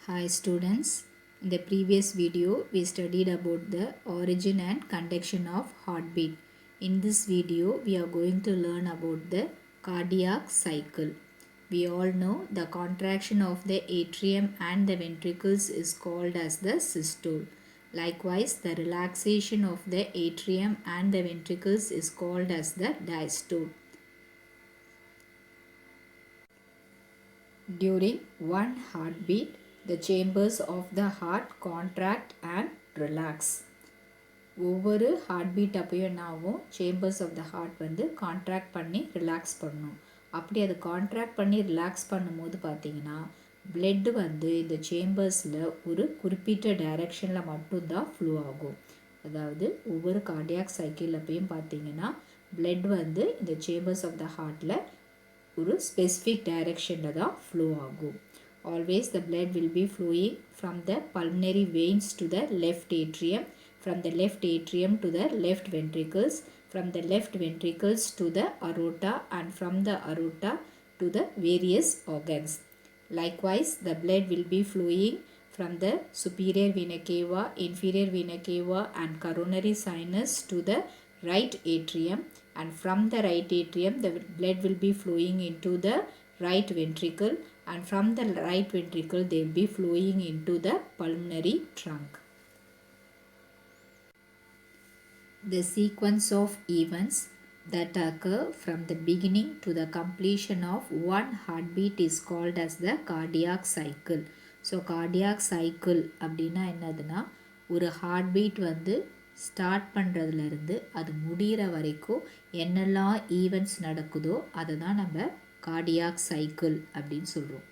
Hi students, in the previous video we studied about the origin and conduction of heartbeat. In this video we are going to learn about the cardiac cycle. We all know the contraction of the atrium and the ventricles is called as the systole. Likewise, the relaxation of the atrium and the ventricles is called as the diastole. During one heartbeat, the chambers of the heart contract and relax. ஒவ்வொரு heart beat அப்பயும் என்ன ஆகும், chambers of the heart வந்து contract பண்ணி relax பண்ணணும். அப்படி அது contract பண்ணி ரிலாக்ஸ் பண்ணும்போது பார்த்தீங்கன்னா பிளட் வந்து இந்த சேம்பர்ஸில் ஒரு குறிப்பிட்ட டைரக்ஷனில் மட்டும்தான் ஃப்ளோ ஆகும். அதாவது ஒவ்வொரு கார்டியாக் சைக்கிள் அப்பயும் பார்த்தீங்கன்னா பிளட் வந்து இந்த சேம்பர்ஸ் ஆஃப் த ஹார்ட்டில் ஒரு ஸ்பெசிஃபிக் டைரக்ஷனில் தான் ஃப்ளோ ஆகும். Always the blood will be flowing from the pulmonary veins to the left atrium, from the left atrium to the left ventricles, from the left ventricles to the aorta, and from the aorta to the various organs. Likewise, the blood will be flowing from the superior vena cava, inferior vena cava, and coronary sinus to the right atrium, and from the right atrium the blood will be flowing into the right ventricle, and from the right ventricle they will be flowing into the pulmonary trunk. The sequence of events that occur from the beginning to the completion of one heartbeat is called as the cardiac cycle. So cardiac cycle அப்படின்னா என்னதுன்னா, ஒரு heartbeat வந்து start பண்ணுறதுலேருந்து அது முடிகிற வரைக்கும் என்னெல்லாம் events நடக்குதோ அதை தான் நம்ம cardiac cycle அப்படின்னு சொல்கிறோம்.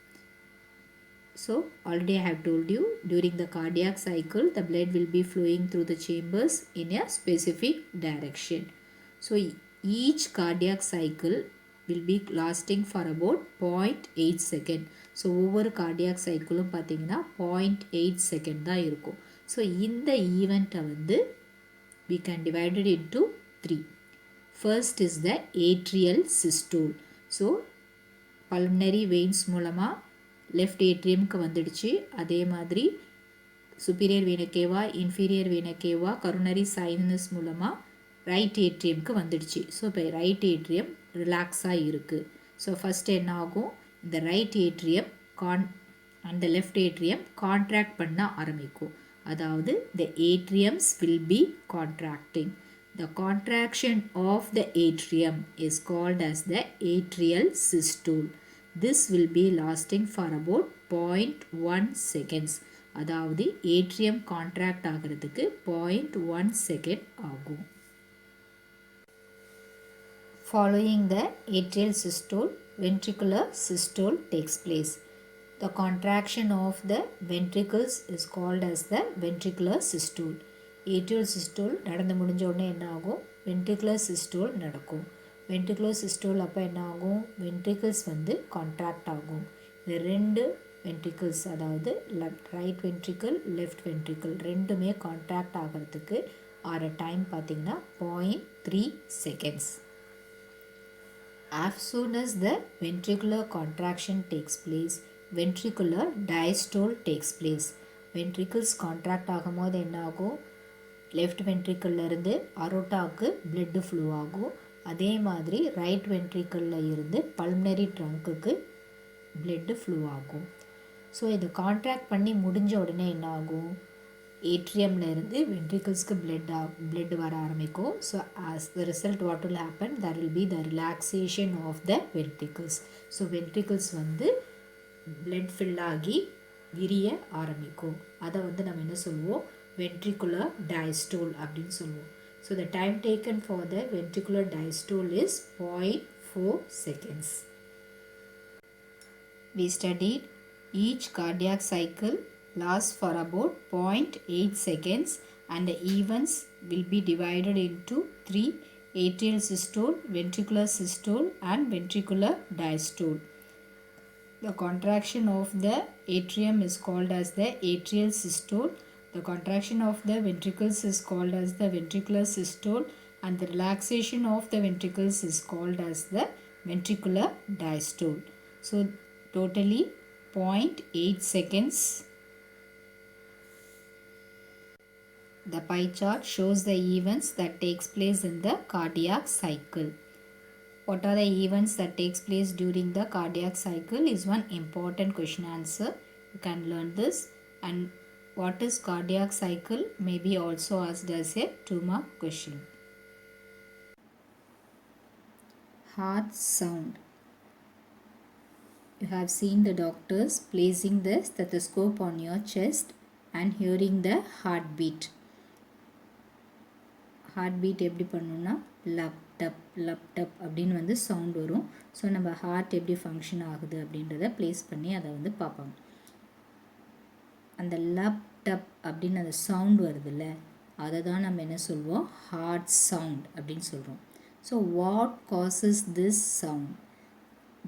So already I have told you, during the cardiac cycle the blood will be flowing through the chambers in a specific direction. So each cardiac cycle will be lasting for about 0.8 second. So ஒவ்வொரு cardiac cycleம் பார்த்தீங்கன்னா 0.8 second தான் இருக்கும். So இந்த ஈவெண்ட்டை வந்து we can divide it into 3. First is the atrial systole. So pulmonary veins மூலமாக left ஏட்ரியமுக்கு வந்துடுச்சு. அதே மாதிரி சுப்பீரியர் வேன கேவா, இன்ஃபீரியர் வேன கேவா, கரோனரி சைனஸ் மூலமாக ரைட் ஏட்ரியமுக்கு வந்துடுச்சு. ஸோ இப்போ ரைட் ஏட்ரியம் ரிலாக்ஸாக இருக்குது. ஸோ ஃபஸ்ட்டு என்ன ஆகும், இந்த ரைட் ஏட்ரியம் அந்த லெஃப்ட் ஏட்ரியம் கான்ட்ராக்ட் பண்ண ஆரம்பிக்கும். அதாவது the atriums will be contracting. The contraction of the atrium is called as the atrial systole. This will be lasting for about 0.1 seconds. அதாவது ஏட்ரியம் கான்ட்ராக்ட் ஆகிறதுக்கு 0.1 second ஆகும். Following the atrial systole, ventricular systole takes place. The contraction of the ventricles is called as the ventricular systole. Atrial systole நடந்து முடிஞ்ச உடனே என்ன ஆகும், ventricular systole நடக்கும். Ventricular systole அப்போ என்ன ஆகும், வென்ட்ரிக்கிள்ஸ் வந்து கான்ட்ராக்ட் ஆகும். இந்த ரெண்டு வென்ட்ரிக்கிள்ஸ், அதாவது ரைட் வென்ட்ரிக்கிள் லெஃப்ட் வென்ட்ரிக்கிள் ரெண்டுமே கான்ட்ராக்ட் ஆகிறதுக்கு ஆகிற டைம் பார்த்திங்கன்னா 0.3 seconds. As soon as the ventricular contraction takes place, ventricular diastole takes place. Ventricles contract ஆகும்போது என்ன ஆகும், லெஃப்ட் வென்ட்ரிக்கிள்லேருந்து அரோட்டாவுக்கு பிளட் ஃப்ளோ ஆகும். அதே மாதிரி ரைட் வென்ட்ரிக்கிளில் இருந்து பல்மனரி ட்ரங்க்குக்கு பிளட்டு ஃப்ளோ ஆகும். ஸோ இது கான்ட்ராக்ட் பண்ணி முடிஞ்ச உடனே என்ன ஆகும், ஏட்ரியமில் இருந்து வென்ட்ரிக்கிள்ஸ்க்கு பிளட் வர ஆரம்பிக்கும். So as the result what will happen, that will be the relaxation of the ventricles. So ventricles வந்து பிளட் ஃபில் ஆகி விரிய ஆரம்பிக்கும். அதை வந்து நம்ம என்ன சொல்லுவோம், வென்ட்ரிகுலர் டயஸ்டோல் அப்படின்னு சொல்லுவோம். So the time taken for the ventricular diastole is 0.4 seconds. We studied each cardiac cycle lasts for about 0.8 seconds and the events will be divided into 3: atrial systole, ventricular systole and ventricular diastole. The contraction of the atrium is called as the atrial systole. The contraction of the ventricles is called as the ventricular systole, and the relaxation of the ventricles is called as the ventricular diastole. So totally 0.8 seconds The pie chart shows the events that takes place in the cardiac cycle. What are the events that takes place during the cardiac cycle is one important question answer. You can learn this. And what is cardiac cycle may be also asked as a 2-mark question. Heart sound. You have seen the doctors placing the stethoscope on your chest and hearing the heartbeat. Heartbeat எப்படி பண்ணணும்னா லப் dub அப்படின்னு வந்து sound வரும். So நம்ம heart எப்படி function ஆகுது அப்படின்றத place பண்ணி அதை வந்து பார்ப்பாங்க. அந்த லப் டப் அப்படின்னு அந்த சவுண்ட் வருதுல்ல, அதை தான் நம்ம என்ன சொல்வோம், ஹார்ட் சவுண்ட் அப்படின்னு சொல்கிறோம். So what causes this sound?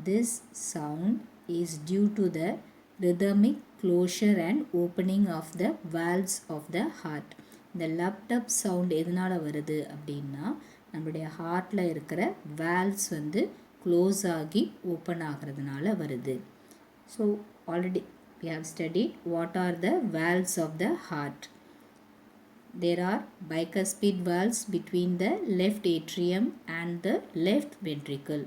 This sound is due to the rhythmic closure and opening of the valves of the heart. இந்த லப் டப் சவுண்ட் எதனால் வருது அப்படின்னா நம்மளுடைய ஹார்ட்டில் இருக்கிற வேல்வ்ஸ் வந்து க்ளோஸ் ஆகி ஓப்பன் ஆகிறதுனால வருது. So already we have studied what are the valves of the heart. There are bicuspid valves between the left atrium and the left ventricle.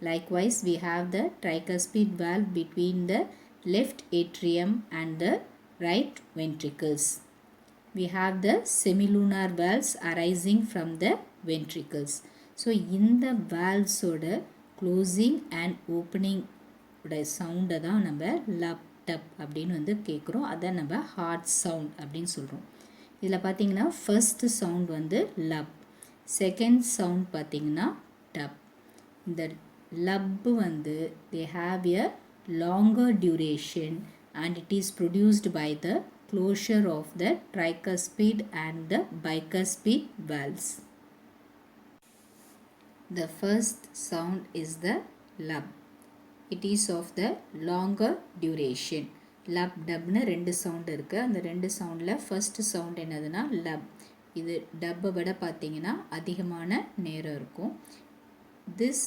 Likewise, we have the tricuspid valve between the left atrium and the right ventricles. We have the semilunar valves arising from the ventricles. So, in the valves oda closing and opening oda sound தான் நம்ம லப் dub அப்படின்னு வந்து கேட்குறோம். அதை நம்ம heart sound அப்படின்னு சொல்கிறோம். இதில் பார்த்தீங்கன்னா ஃபர்ஸ்ட் சவுண்ட் வந்து லப், செகண்ட் சவுண்ட் பார்த்தீங்கன்னா டப். இந்த லப் வந்து they have a longer duration and it is produced by the closure of the tricuspid and the bicuspid valves. The first sound is the lub. It is of the longer duration. லப் டப்னு ரெண்டு sound இருக்குது. அந்த ரெண்டு சவுண்டில் first sound என்னதுன்னா லப். இது டப்பை விட பார்த்தீங்கன்னா அதிகமான நேரம் இருக்கும். This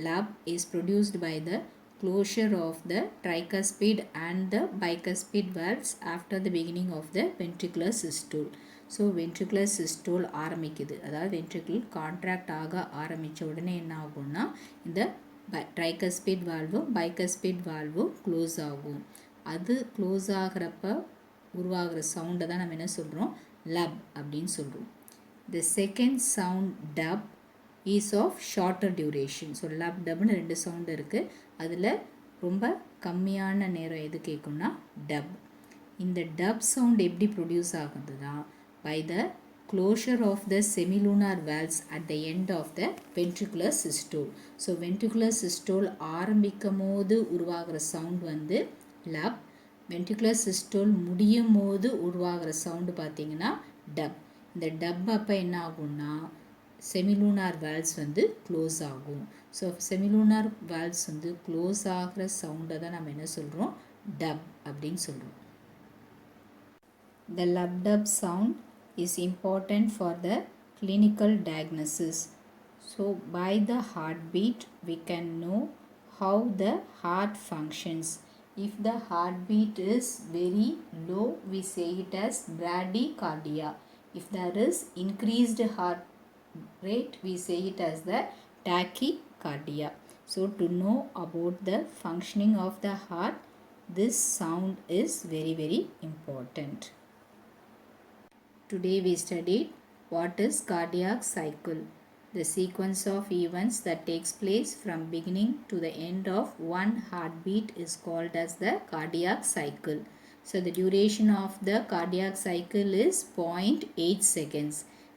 lub is produced by the closure of the tricuspid and the bicuspid valves after the beginning of the ventricular systole. So ventricular systole ஆரம்பிக்குது, அதாவது ventricle contract ஆக ஆரம்பித்த உடனே என்ன ஆகும்னா இந்த tricuspid valve bicuspid valve close ஆகும். அது க்ளோஸ் ஆகிறப்ப உருவாகிற சவுண்டை தான் நம்ம என்ன சொல்கிறோம், லப் அப்படின்னு சொல்கிறோம். The second sound dub is of shorter duration. So lub டப்னு ரெண்டு சவுண்டு இருக்குது. அதில் ரொம்ப கம்மியான நேரம் எது கேட்கும்னா டப். இந்த டப் சவுண்ட் எப்படி ப்ரொடியூஸ் ஆகுதுன்னா by the closure of the semilunar valves at the end of the ventricular systole. So ventricular systole ஆரம்பிக்கும் போது உருவாகிற சவுண்ட் வந்து லப், ventricular systole முடியும் போது உருவாகிற சவுண்டு பார்த்தீங்கன்னா டப். இந்த டப் அப்போ என்ன ஆகும்னா செமிலூனார் வேல்வ்ஸ் வந்து க்ளோஸ் ஆகும். ஸோ செமிலூனார் வேல்வ்ஸ் வந்து க்ளோஸ் ஆகிற சவுண்டை தான் நம்ம என்ன சொல்கிறோம், டப் அப்படின்னு சொல்கிறோம். The lub dub sound is important for the clinical diagnosis. So by the heartbeat we can know how the heart functions. If the heartbeat is very low, we say it as bradycardia. If there is increased heart rate, we say it as the tachycardia. So to know about the functioning of the heart, this sound is very, very important. Today we studied what is cardiac cycle, the sequence of events that takes place from beginning to the end of one heartbeat is called as the cardiac cycle. So the duration of the cardiac cycle is 0.8 seconds.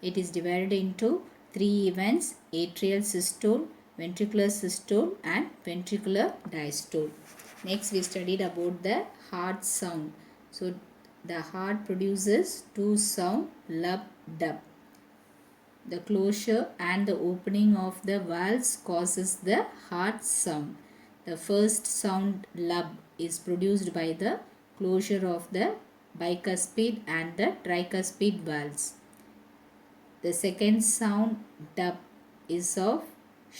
It is divided into three events: atrial systole, ventricular systole and ventricular diastole. Next we studied about the heart sound. So the heart produces two sound, lub dub. The closure and the opening of the valves causes the heart sound. The first sound lub is produced by the closure of the bicuspid and the tricuspid valves. The second sound dub is of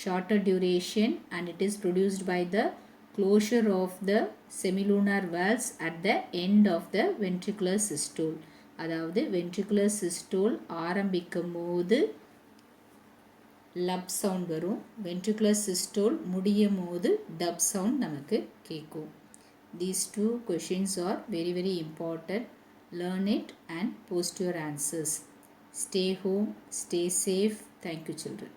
shorter duration and it is produced by the closure of the semilunar valves at the end of the ventricular systole. அதாவது ventricular systole ஆரம்பிக்கும் போது லப் sound வரும், ventricular systole முடியும் போது dub sound நமக்கு கேட்கும். These two questions are very very important. Learn it and post your answers. Stay home, stay safe. Thank you children.